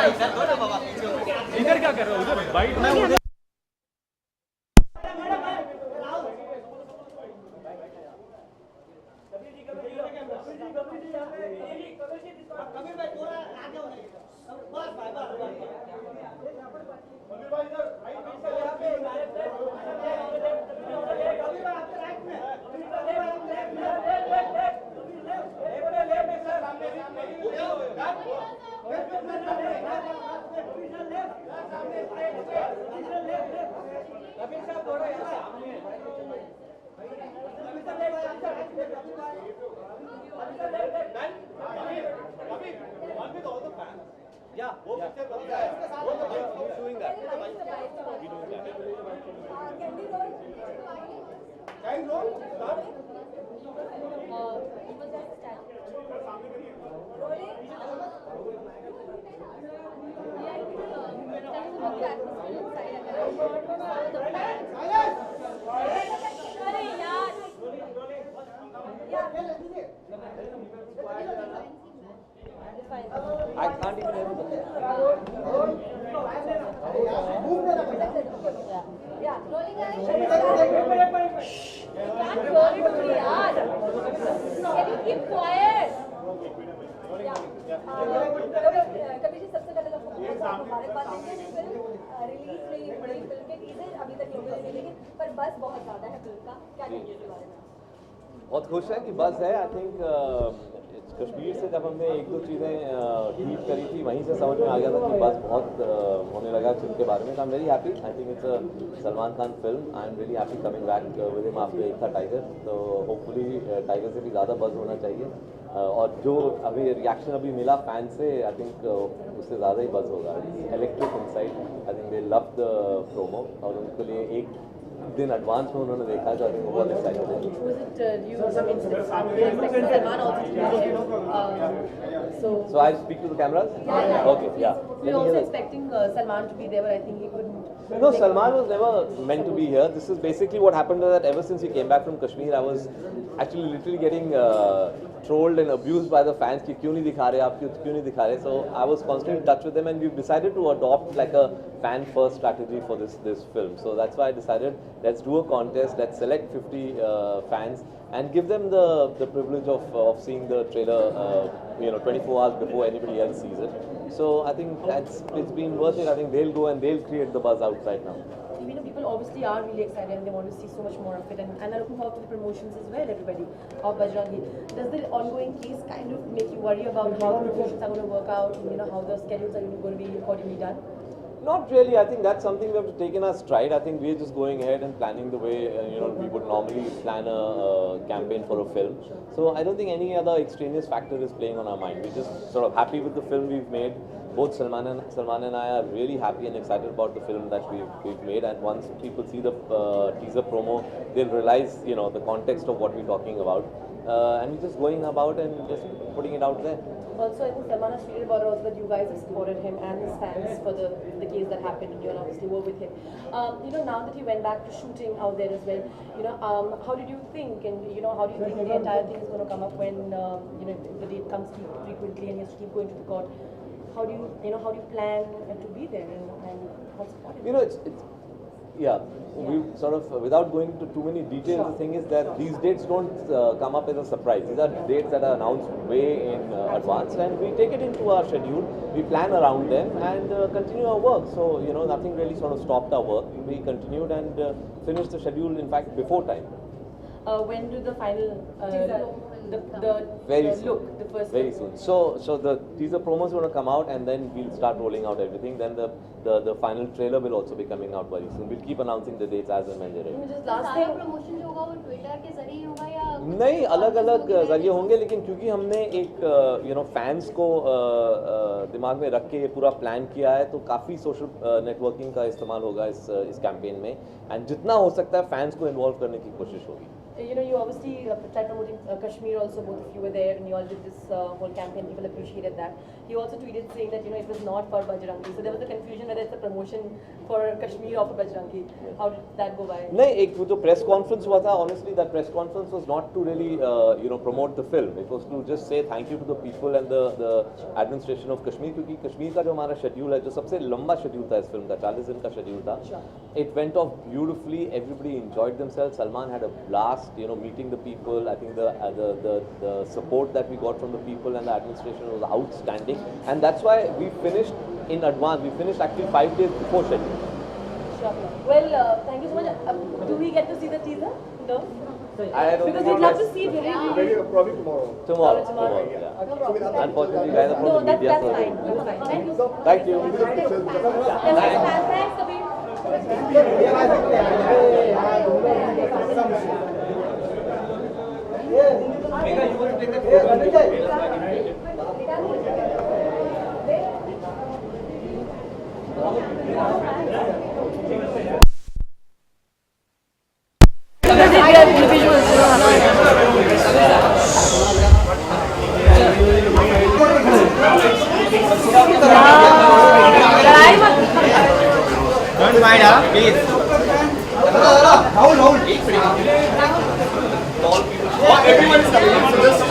इधर क्या कर रहे हो? उधर bite I can't even hear you. Yeah. Rolling eyes. Can't roll it only, yaar. Can you keep quiet? Kabir ji सबसे पहले तो मुबारकबाद देंगे कि फिल्म रिलीज हुई बड़ी फिल्म के टीजर अभी तक लोगों ने लेकिन पर बस बहुत ज़्यादा है फिल्म का क्या कहेंगे इसके बारे में? बहुत खुश है कि बस है। आई थिंक कश्मीर से जब हमने एक दो चीज़ें ट्वीट करी थी वहीं से समझ में आ गया था कि बस बहुत होने लगा फिल्म के बारे में। I am very happy. I think it's a Salman Khan film. I am really happy coming back with him after एक था टाइगर, तो होपफुली टाइगर से भी ज़्यादा बज़ होना चाहिए और जो अभी रिएक्शन अभी मिला फैन से आई थिंक उससे ज़्यादा ही बज़ होगा। Electric inside. I think they love the promo और उनके लिए एक दिन एडवांस में उन्होंने देखा जो आई थिंक बहुत एक्साइटेड है। So I speak to the cameras? Yeah. Okay, yeah. We're also expecting Salman to be there, but I think he couldn't. No, Salman was never meant to be here. This is basically what happened was that ever since he came back from Kashmir, I was actually literally getting trolled and abused by the fans कि क्यों नहीं दिखा रहे आप, क्यों नहीं दिखा रहे. So I was constantly in touch with them and we've decided to adopt like a fan first strategy for this film. So that's why I decided let's do a contest, let's select 50 fans and give them the privilege of seeing the trailer 24 hours before anybody else sees it. So I think it's been worth it. I think they'll go and they'll create the buzz outside now. People obviously are really excited and they want to see so much more of it and are looking forward to the promotions as well, everybody, of Bajrangi. Does the ongoing case kind of make you worry about how the promotions are going to work out, how the schedules are going to be accordingly done? Not really. I think that's something we have to take in our stride. I think we're just going ahead and planning the way we would normally plan a campaign for a film. So I don't think any other extraneous factor is playing on our mind. We're just sort of happy with the film we've made. Both Salman and I are really happy and excited about the film that we've made. And once people see the teaser promo, they'll realize the context of what we're talking about. And we're just going about and just putting it out there. Also, I think Salman has tweeted about it also that you guys have supported him and his fans for the case that happened and you obviously were with him. Now that he went back to shooting out there as well, how did you think and how do you think the entire thing is going to come up when the date comes frequently and he has to keep going to the court? How do you plan to be there and how supportive? We sort of, without going into too many details, the thing is that these dates don't come up as a surprise. These are dates that are announced way in advance and we take it into our schedule, we plan around them and continue our work. So, nothing really sort of stopped our work. We continued and finished the schedule, in fact, before time. When do the final Very soon. look, the first Very look? soon. So the teaser promos are going to come out and then we'll start rolling out everything. Then the final trailer will also be coming out very soon. We'll keep announcing the dates as and when they're ready. Just last सारा thing. Promotion जो होगा वो Twitter के जरिए होगा या नहीं, अलग अलग जरिए होंगे लेकिन क्योंकि हमने एक फैंस को दिमाग में रख के ये पूरा प्लान किया है तो काफ़ी सोशल नेटवर्किंग का इस्तेमाल होगा इस कैंपेन में एंड जितना हो सकता है फैंस को इन्वॉल्व करने की कोशिश होगी. you know, you obviously tried promoting Kashmir also, both of you were there and you all did this whole campaign, people appreciated that. He also tweeted saying that, you know, it was not for Bajrangi. So there was a confusion whether it's a promotion for Kashmir or for Bajrangi. How did that go by? नहीं एक वो जो press conference हुआ था, honestly that press conference was not to really you know promote the film. It was to just say thank you to the people and the administration of Kashmir, क्योंकि कश्मीर का जो हमारा schedule है, जो सबसे लंबा schedule था इस film का, 40 दिन का schedule था. It went off beautifully. Everybody enjoyed themselves. Salman had a blast, you know, meeting the people. I think the support that we got from the people and the administration was outstanding, and that's why we finished in advance. We finished actually 5 days before schedule. Sure. Well, thank you so much. Do we get to see the teaser? No? I don't Because think we'd love to see it really. Probably tomorrow. tomorrow. No Yeah. problem. Unfortunately, you guys are from No, the media, that's so fine. That's fine. Thank you. thank you. Thanks, Kabir. Don't mind, please. Everyone is coming. So just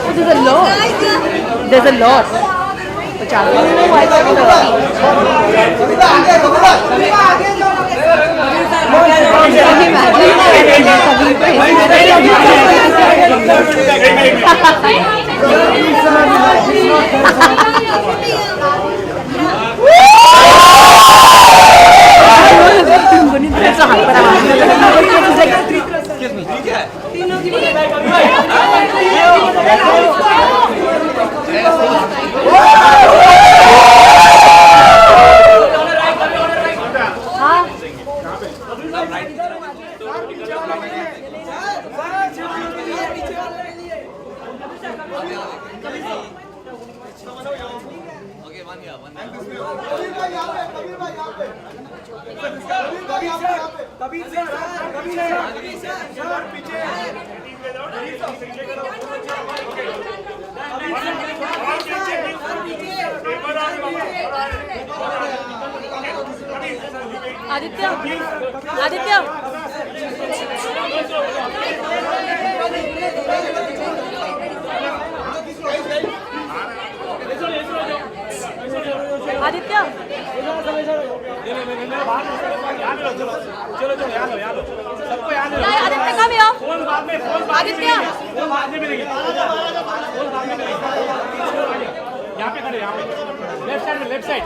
There's a lot. There's a lot. Aditya Aditya Aditya चलो चलो यहाँ लो सबको यहाँ लो Aditya come here phone बाद में Aditya phone बाद में मिलेगी फोन बाद में मिलेगी यहाँ पे खड़े यहाँ पे लेफ्ट साइड में लेफ्ट साइड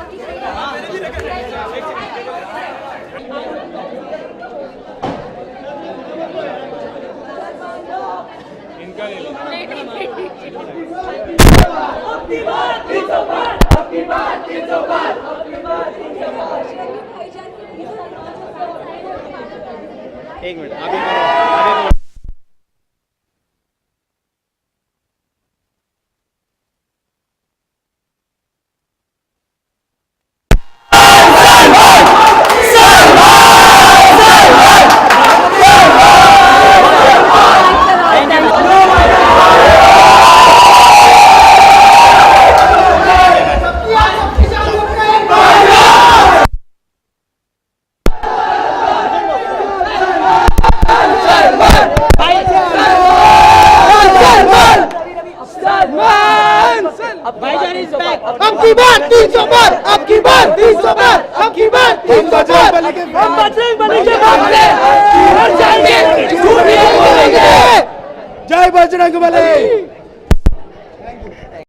इनका ले लो एक मिनट अभी आपकी बात 300 बार, आपकी बात 300 बार, आपकी बात 300 बार। हम बजरंगबली के मामले हर जाएंगे, झूठ नहीं बोलेंगे। जय बजरंगबली।